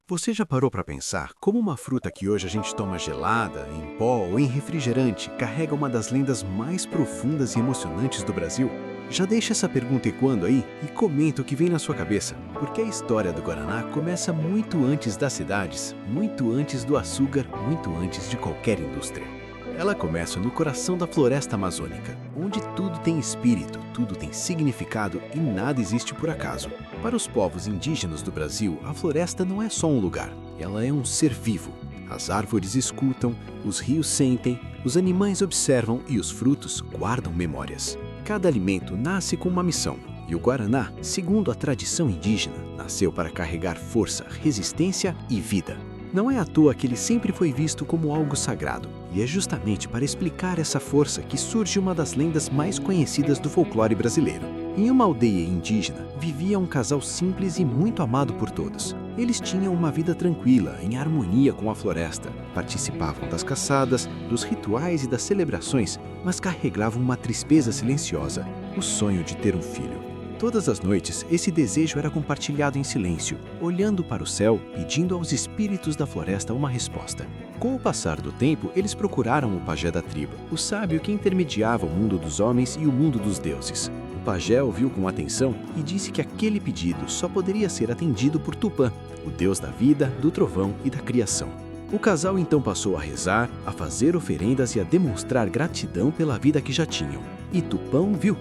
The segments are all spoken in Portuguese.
Você já parou para pensar como uma fruta que hoje a gente toma gelada, em pó ou em refrigerante carrega uma das lendas mais profundas e emocionantes do Brasil? Já deixa essa pergunta ecoando aí e comenta o que vem na sua cabeça, porque a história do Guaraná começa muito antes das cidades, muito antes do açúcar, muito antes de qualquer indústria. Ela começa no coração da floresta amazônica, onde tudo tem espírito, tudo tem significado e nada existe por acaso. Para os povos indígenas do Brasil, a floresta não é só um lugar, ela é um ser vivo. As árvores escutam, os rios sentem, os animais observam e os frutos guardam memórias. Cada alimento nasce com uma missão, e o Guaraná, segundo a tradição indígena, nasceu para carregar força, resistência e vida. Não é à toa que ele sempre foi visto como algo sagrado, e é justamente para explicar essa força que surge uma das lendas mais conhecidas do folclore brasileiro. Em uma aldeia indígena, vivia um casal simples e muito amado por todos. Eles tinham uma vida tranquila, em harmonia com a floresta. Participavam das caçadas, dos rituais e das celebrações, mas carregavam uma tristeza silenciosa, o sonho de ter um filho. Todas as noites, esse desejo era compartilhado em silêncio, olhando para o céu, pedindo aos espíritos da floresta uma resposta. Com o passar do tempo, eles procuraram o pajé da tribo, o sábio que intermediava o mundo dos homens e o mundo dos deuses. O pajé ouviu com atenção e disse que aquele pedido só poderia ser atendido por Tupã, o deus da vida, do trovão e da criação. O casal então passou a rezar, a fazer oferendas e a demonstrar gratidão pela vida que já tinham. E Tupã viu.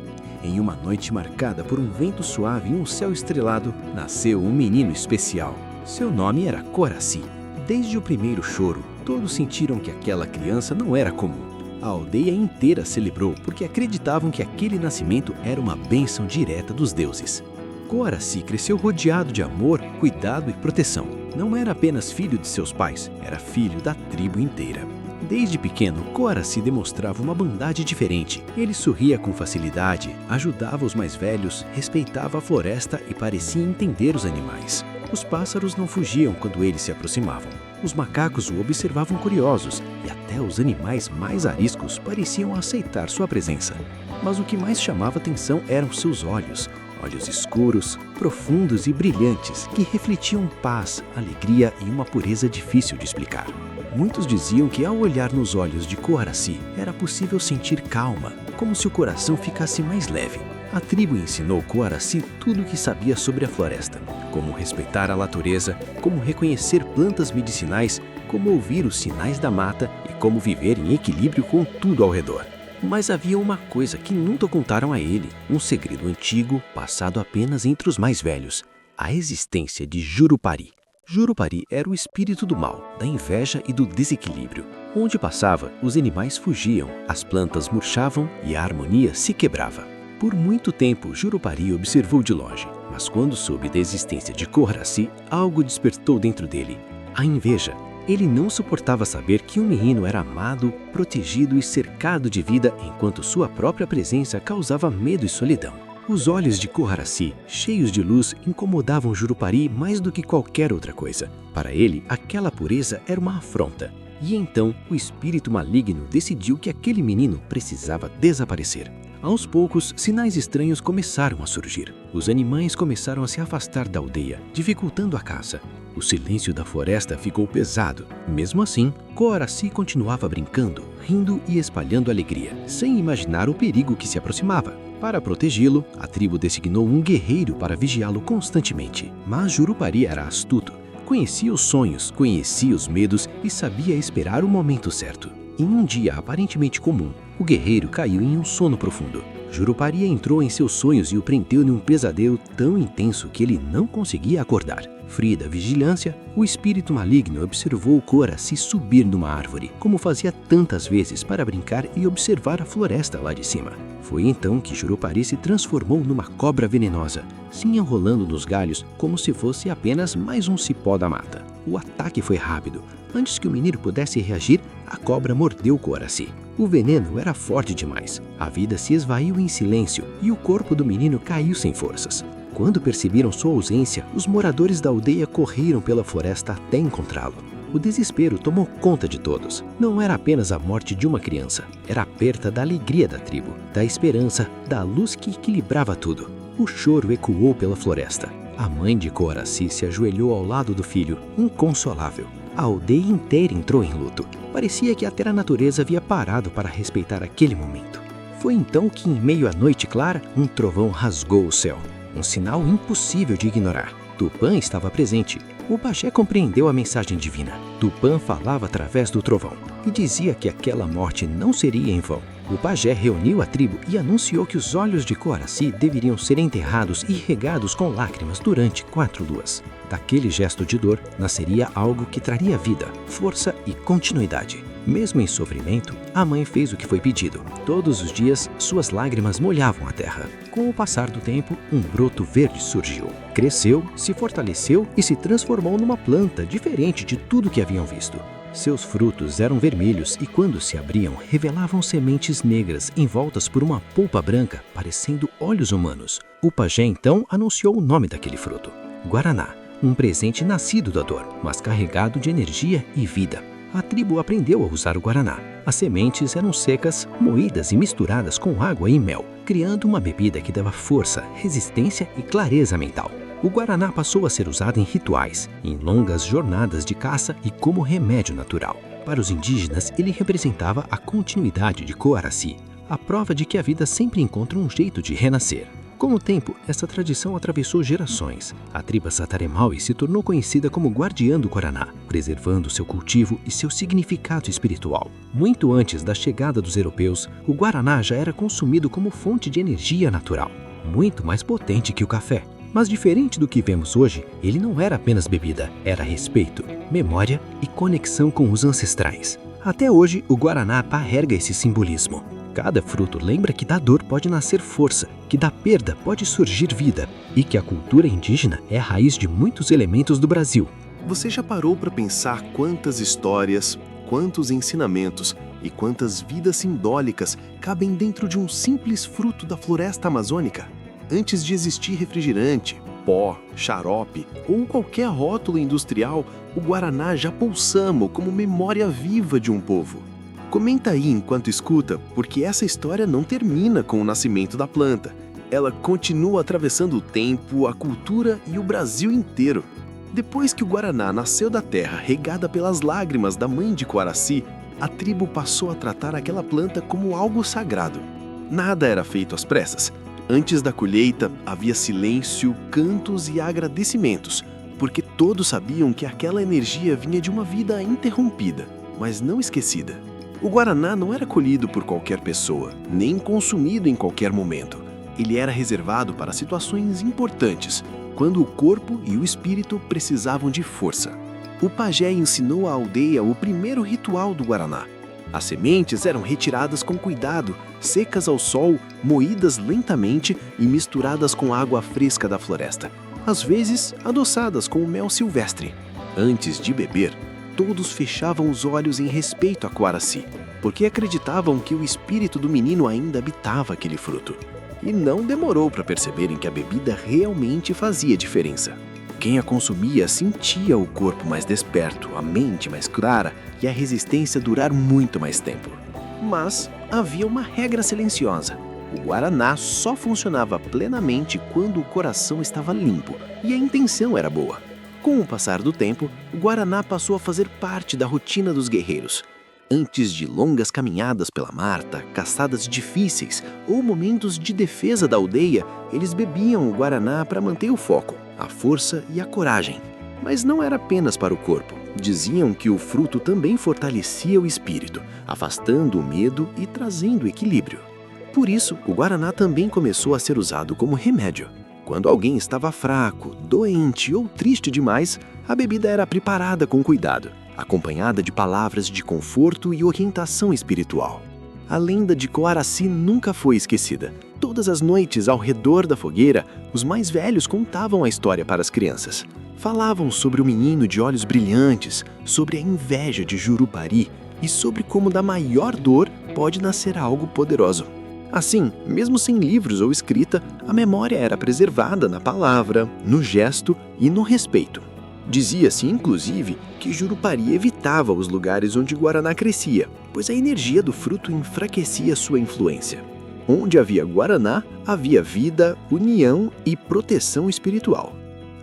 Em uma noite marcada por um vento suave e um céu estrelado, nasceu um menino especial. Seu nome era Coraci. Desde o primeiro choro, todos sentiram que aquela criança não era comum. A aldeia inteira celebrou porque acreditavam que aquele nascimento era uma bênção direta dos deuses. Coraci cresceu rodeado de amor, cuidado e proteção. Não era apenas filho de seus pais, era filho da tribo inteira. Desde pequeno, Coraci demonstrava uma bondade diferente. Ele sorria com facilidade, ajudava os mais velhos, respeitava a floresta e parecia entender os animais. Os pássaros não fugiam quando eles se aproximavam. Os macacos o observavam curiosos e até os animais mais ariscos pareciam aceitar sua presença. Mas o que mais chamava atenção eram seus olhos. Olhos escuros, profundos e brilhantes, que refletiam paz, alegria e uma pureza difícil de explicar. Muitos diziam que ao olhar nos olhos de Coraci, era possível sentir calma, como se o coração ficasse mais leve. A tribo ensinou Coraci tudo o que sabia sobre a floresta, como respeitar a natureza, como reconhecer plantas medicinais, como ouvir os sinais da mata e como viver em equilíbrio com tudo ao redor. Mas havia uma coisa que nunca contaram a ele, um segredo antigo, passado apenas entre os mais velhos, a existência de Jurupari. Jurupari era o espírito do mal, da inveja e do desequilíbrio. Onde passava, os animais fugiam, as plantas murchavam e a harmonia se quebrava. Por muito tempo, Jurupari observou de longe, mas quando soube da existência de Coraci, algo despertou dentro dele, a inveja. Ele não suportava saber que um menino era amado, protegido e cercado de vida, enquanto sua própria presença causava medo e solidão. Os olhos de Coraci, cheios de luz, incomodavam Jurupari mais do que qualquer outra coisa. Para ele, aquela pureza era uma afronta. E então, o espírito maligno decidiu que aquele menino precisava desaparecer. Aos poucos, sinais estranhos começaram a surgir. Os animais começaram a se afastar da aldeia, dificultando a caça. O silêncio da floresta ficou pesado. Mesmo assim, Coraci continuava brincando, rindo e espalhando alegria, sem imaginar o perigo que se aproximava. Para protegê-lo, a tribo designou um guerreiro para vigiá-lo constantemente. Mas Jurupari era astuto. Conhecia os sonhos, conhecia os medos e sabia esperar o momento certo. Em um dia aparentemente comum, o guerreiro caiu em um sono profundo. Jurupari entrou em seus sonhos e o prendeu em um pesadelo tão intenso que ele não conseguia acordar. Frio da vigilância, o espírito maligno observou Coraci subir numa árvore, como fazia tantas vezes para brincar e observar a floresta lá de cima. Foi então que Jurupari se transformou numa cobra venenosa, se enrolando nos galhos como se fosse apenas mais um cipó da mata. O ataque foi rápido. Antes que o menino pudesse reagir, a cobra mordeu Coraci. O veneno era forte demais. A vida se esvaiu em silêncio e o corpo do menino caiu sem forças. Quando perceberam sua ausência, os moradores da aldeia correram pela floresta até encontrá-lo. O desespero tomou conta de todos. Não era apenas a morte de uma criança, era a perda da alegria da tribo, da esperança, da luz que equilibrava tudo. O choro ecoou pela floresta. A mãe de Coaraci se ajoelhou ao lado do filho, inconsolável. A aldeia inteira entrou em luto. Parecia que até a natureza havia parado para respeitar aquele momento. Foi então que, em meio à noite clara, um trovão rasgou o céu. Um sinal impossível de ignorar. Tupã estava presente. O pajé compreendeu a mensagem divina. Tupã falava através do trovão e dizia que aquela morte não seria em vão. O pajé reuniu a tribo e anunciou que os olhos de Coaraci deveriam ser enterrados e regados com lágrimas durante 4 luas. Daquele gesto de dor, nasceria algo que traria vida, força e continuidade. Mesmo em sofrimento, a mãe fez o que foi pedido. Todos os dias, suas lágrimas molhavam a terra. Com o passar do tempo, um broto verde surgiu. Cresceu, se fortaleceu e se transformou numa planta diferente de tudo que haviam visto. Seus frutos eram vermelhos e, quando se abriam, revelavam sementes negras envoltas por uma polpa branca, parecendo olhos humanos. O pajé então anunciou o nome daquele fruto: Guaraná, um presente nascido da dor, mas carregado de energia e vida. A tribo aprendeu a usar o guaraná. As sementes eram secas, moídas e misturadas com água e mel, criando uma bebida que dava força, resistência e clareza mental. O guaraná passou a ser usado em rituais, em longas jornadas de caça e como remédio natural. Para os indígenas, ele representava a continuidade de Coaraci, a prova de que a vida sempre encontra um jeito de renascer. Com o tempo, essa tradição atravessou gerações. A tribo Sataremaui se tornou conhecida como guardiã do Guaraná, preservando seu cultivo e seu significado espiritual. Muito antes da chegada dos europeus, o Guaraná já era consumido como fonte de energia natural, muito mais potente que o café. Mas diferente do que vemos hoje, ele não era apenas bebida, era respeito, memória e conexão com os ancestrais. Até hoje, o Guaraná carrega esse simbolismo. Cada fruto lembra que da dor pode nascer força, que da perda pode surgir vida e que a cultura indígena é a raiz de muitos elementos do Brasil. Você já parou para pensar quantas histórias, quantos ensinamentos e quantas vidas simbólicas cabem dentro de um simples fruto da floresta amazônica? Antes de existir refrigerante, pó, xarope ou qualquer rótulo industrial, o Guaraná já pulsamos como memória viva de um povo. Comenta aí enquanto escuta, porque essa história não termina com o nascimento da planta. Ela continua atravessando o tempo, a cultura e o Brasil inteiro. Depois que o Guaraná nasceu da terra regada pelas lágrimas da mãe de Coaraci, a tribo passou a tratar aquela planta como algo sagrado. Nada era feito às pressas. Antes da colheita, havia silêncio, cantos e agradecimentos, porque todos sabiam que aquela energia vinha de uma vida interrompida, mas não esquecida. O Guaraná não era colhido por qualquer pessoa, nem consumido em qualquer momento. Ele era reservado para situações importantes, quando o corpo e o espírito precisavam de força. O pajé ensinou à aldeia o primeiro ritual do Guaraná. As sementes eram retiradas com cuidado, secas ao sol, moídas lentamente e misturadas com água fresca da floresta, às vezes adoçadas com mel silvestre. Antes de beber, todos fechavam os olhos em respeito a Coaraci, porque acreditavam que o espírito do menino ainda habitava aquele fruto. E não demorou para perceberem que a bebida realmente fazia diferença. Quem a consumia sentia o corpo mais desperto, a mente mais clara e a resistência durar muito mais tempo. Mas havia uma regra silenciosa. O Guaraná só funcionava plenamente quando o coração estava limpo e a intenção era boa. Com o passar do tempo, o Guaraná passou a fazer parte da rotina dos guerreiros. Antes de longas caminhadas pela mata, caçadas difíceis ou momentos de defesa da aldeia, eles bebiam o Guaraná para manter o foco, a força e a coragem. Mas não era apenas para o corpo. Diziam que o fruto também fortalecia o espírito, afastando o medo e trazendo equilíbrio. Por isso, o Guaraná também começou a ser usado como remédio. Quando alguém estava fraco, doente ou triste demais, a bebida era preparada com cuidado, acompanhada de palavras de conforto e orientação espiritual. A lenda de Coaraci nunca foi esquecida. Todas as noites, ao redor da fogueira, os mais velhos contavam a história para as crianças. Falavam sobre o menino de olhos brilhantes, sobre a inveja de Jurupari e sobre como da maior dor pode nascer algo poderoso. Assim, mesmo sem livros ou escrita, a memória era preservada na palavra, no gesto e no respeito. Dizia-se, inclusive, que Jurupari evitava os lugares onde Guaraná crescia, pois a energia do fruto enfraquecia sua influência. Onde havia Guaraná, havia vida, união e proteção espiritual.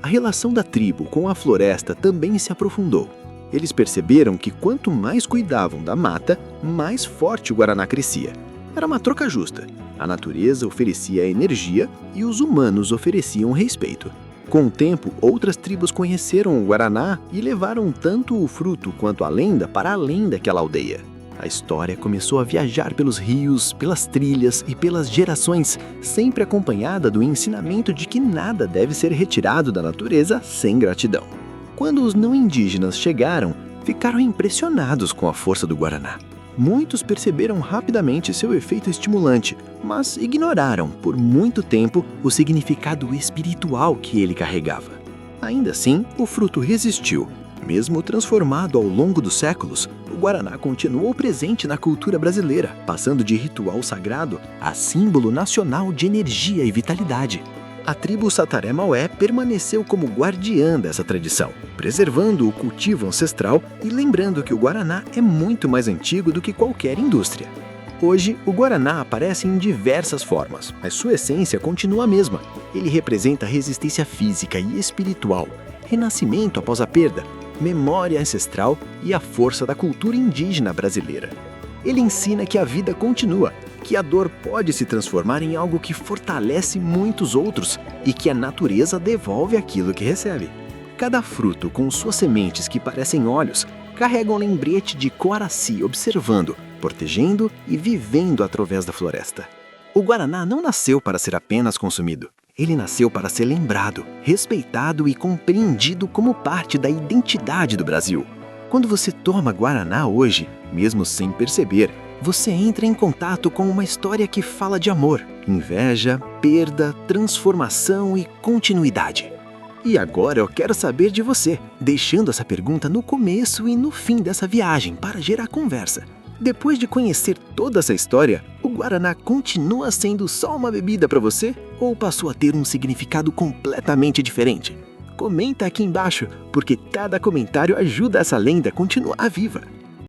A relação da tribo com a floresta também se aprofundou. Eles perceberam que quanto mais cuidavam da mata, mais forte o guaraná crescia. Era uma troca justa. A natureza oferecia energia e os humanos ofereciam respeito. Com o tempo, outras tribos conheceram o guaraná e levaram tanto o fruto quanto a lenda para além daquela aldeia. A história começou a viajar pelos rios, pelas trilhas e pelas gerações, sempre acompanhada do ensinamento de que nada deve ser retirado da natureza sem gratidão. Quando os não indígenas chegaram, ficaram impressionados com a força do guaraná. Muitos perceberam rapidamente seu efeito estimulante, mas ignoraram por muito tempo o significado espiritual que ele carregava. Ainda assim, o fruto resistiu. Mesmo transformado ao longo dos séculos, o guaraná continuou presente na cultura brasileira, passando de ritual sagrado a símbolo nacional de energia e vitalidade. A tribo Sataré-Maué permaneceu como guardiã dessa tradição, preservando o cultivo ancestral e lembrando que o guaraná é muito mais antigo do que qualquer indústria. Hoje, o guaraná aparece em diversas formas, mas sua essência continua a mesma. Ele representa resistência física e espiritual, renascimento após a perda, memória ancestral e a força da cultura indígena brasileira. Ele ensina que a vida continua, que a dor pode se transformar em algo que fortalece muitos outros e que a natureza devolve aquilo que recebe. Cada fruto com suas sementes que parecem olhos carrega um lembrete de Coaraci observando, protegendo e vivendo através da floresta. O guaraná não nasceu para ser apenas consumido. Ele nasceu para ser lembrado, respeitado e compreendido como parte da identidade do Brasil. Quando você toma guaraná hoje, mesmo sem perceber, você entra em contato com uma história que fala de amor, inveja, perda, transformação e continuidade. E agora eu quero saber de você, deixando essa pergunta no começo e no fim dessa viagem para gerar conversa. Depois de conhecer toda essa história, o guaraná continua sendo só uma bebida para você ou passou a ter um significado completamente diferente? Comenta aqui embaixo, porque cada comentário ajuda essa lenda a continuar viva.